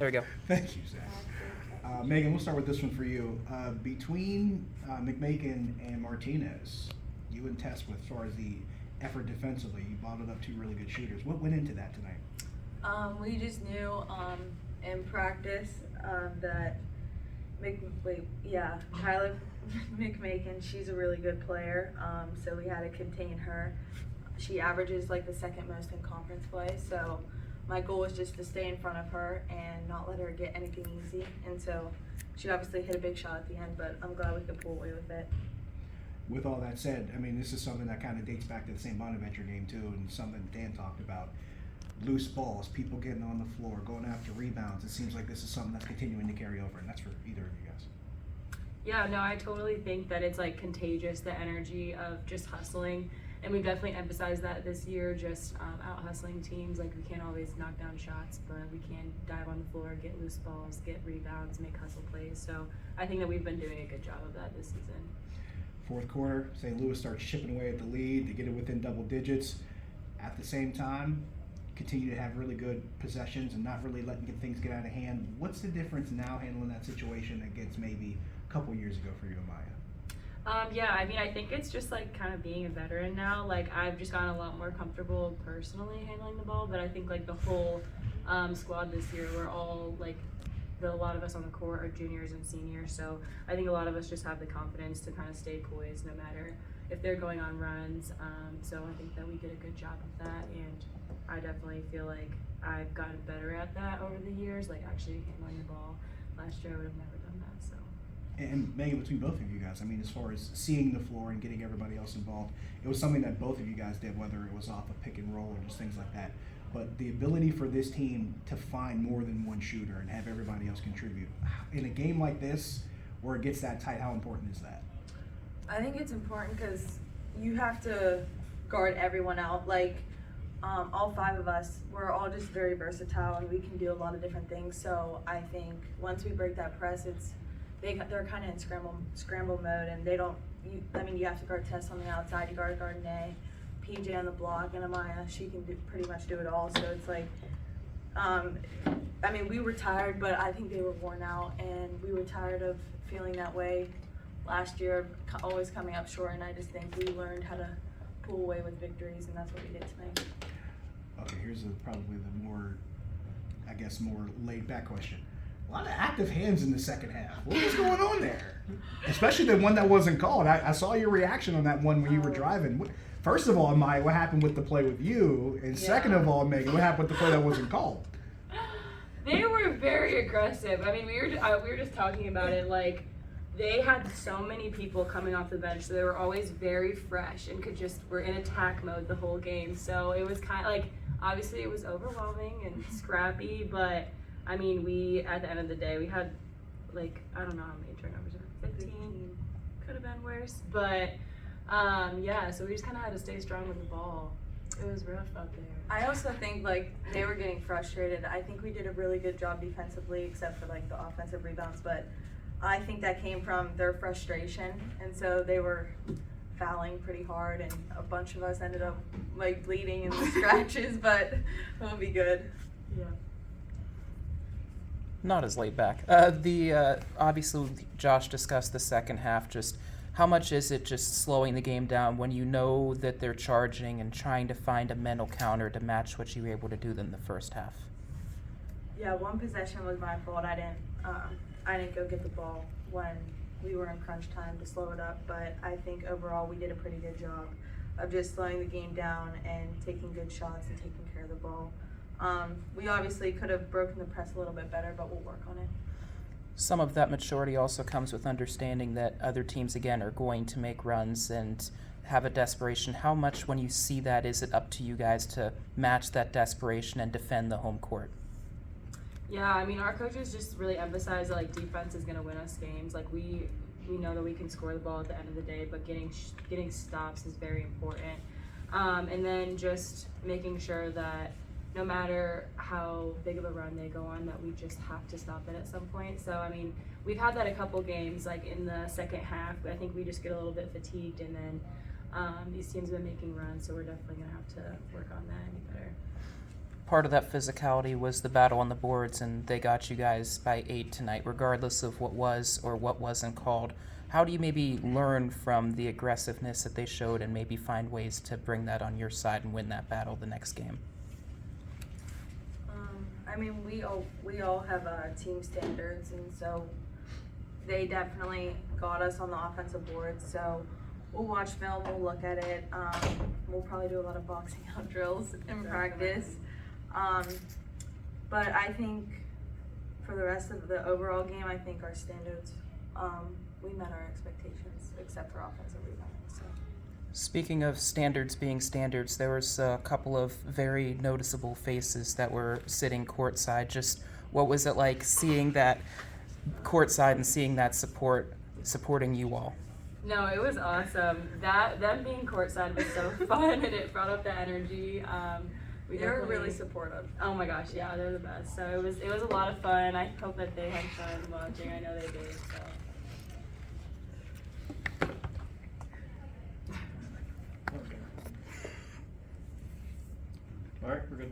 There we go. Thank you, Zach. Megan, we'll start with this one for you. Between McMakin and Martinez, you and Tess, with as far as the effort defensively, you bottled up two really good shooters. What went into that tonight? We just knew in practice that Tyler McMakin, she's a really good player, so we had to contain her. She averages like the second most in conference play, so my goal was just to stay in front of her and not let her get anything easy. And so she obviously hit a big shot at the end, but I'm glad we could pull away with it. With all that said, I mean, this is something that kind of dates back to the St. Bonaventure game too, and something Dan talked about. Loose balls, people getting on the floor, going after rebounds. It seems like this is something that's continuing to carry over, and that's for either of you guys. Yeah, no, I totally think that it's like contagious, the energy of just hustling. And we've definitely emphasized that this year, just out hustling teams. Like, we can't always knock down shots, but we can dive on the floor, get loose balls, get rebounds, make hustle plays. So I think that we've been doing a good job of that this season. Fourth quarter, St. Louis starts chipping away at the lead. They get it within double digits. At the same time, continue to have really good possessions and not really letting things get out of hand. What's the difference now handling that situation against maybe a couple years ago for you, Amaya? Yeah, I mean, I think it's just like kind of being a veteran now. Like, I've just gotten a lot more comfortable personally handling the ball, but I think like the whole squad this year, we're all like, a lot of us on the court are juniors and seniors, so I think a lot of us just have the confidence to kind of stay poised no matter if they're going on runs. So I think that we did a good job of that, and I definitely feel like I've gotten better at that over the years, like actually handling the ball. Last year I would have never done that, so. And Megan, between both of you guys, I mean, as far as seeing the floor and getting everybody else involved, it was something that both of you guys did, whether it was off a pick and roll or just things like that. But the ability for this team to find more than one shooter and have everybody else contribute in a game like this, where it gets that tight, how important is that? I think it's important because you have to guard everyone out. Like, all five of us, we're all just very versatile and we can do a lot of different things. So I think once we break that press, they're kind of in scramble mode, and they don't. You have to guard Tess on the outside. You guard Nay, PJ on the block, and Amaya. She can pretty much do it all. So it's like, we were tired, but I think they were worn out, and we were tired of feeling that way last year, always coming up short. And I just think we learned how to pull away with victories, and that's what we did tonight. Okay, here's probably the more laid back question. A lot of active hands in the second half. What was going on there? Especially the one that wasn't called. I saw your reaction on that one when you were driving. First of all, Amaya, what happened with the play with you? And second of all, Megan, what happened with the play that wasn't called? They were very aggressive. I mean, we were just talking about it. Like, they had so many people coming off the bench, so they were always very fresh and were in attack mode the whole game. So it was kind of like, obviously it was overwhelming and scrappy, but I mean, at the end of the day, we had like, I don't know how many turnovers, 15, could have been worse, but so we just kind of had to stay strong with the ball. It was rough out there. I also think like they were getting frustrated. I think we did a really good job defensively, except for like the offensive rebounds, but I think that came from their frustration, and so they were fouling pretty hard, and a bunch of us ended up like bleeding and scratches, but we'll be good. Yeah. Not as laid back. Obviously Josh discussed the second half. Just how much is it just slowing the game down when you know that they're charging and trying to find a mental counter to match what you were able to do in the first half? Yeah, one possession was my fault. I didn't go get the ball when we were in crunch time to slow it up, but I think overall we did a pretty good job of just slowing the game down and taking good shots and taking care of the ball. We obviously could have broken the press a little bit better, but we'll work on it. Some of that maturity also comes with understanding that other teams, again, are going to make runs and have a desperation. How much, when you see that, is it up to you guys to match that desperation and defend the home court? Yeah, I mean, our coaches just really emphasize that like defense is going to win us games. Like, we know that we can score the ball at the end of the day, but getting stops is very important. And then just making sure that no matter how big of a run they go on, that we just have to stop it at some point. So, I mean, we've had that a couple games, like in the second half. I think we just get a little bit fatigued, and then these teams have been making runs, so we're definitely going to have to work on that any better. part of that physicality was the battle on the boards, and they got you guys by 8 tonight, regardless of what was or what wasn't called. How do you maybe learn from the aggressiveness that they showed and maybe find ways to bring that on your side and win that battle the next game? I mean, we all have team standards, and so they definitely got us on the offensive board. So we'll watch film, we'll look at it. We'll probably do a lot of boxing out drills in practice. But I think for the rest of the overall game, I think our standards, we met our expectations, except for offensive rebounding. So. Speaking of standards being standards, there was a couple of very noticeable faces that were sitting courtside. Just what was it like seeing that courtside and seeing that supporting you all? No, it was awesome. Them being courtside was so fun, and it brought up the energy. They were really supportive. Oh my gosh, yeah, they're the best. So it was a lot of fun. I hope that they had fun watching. I know they did. So. All right, we're good.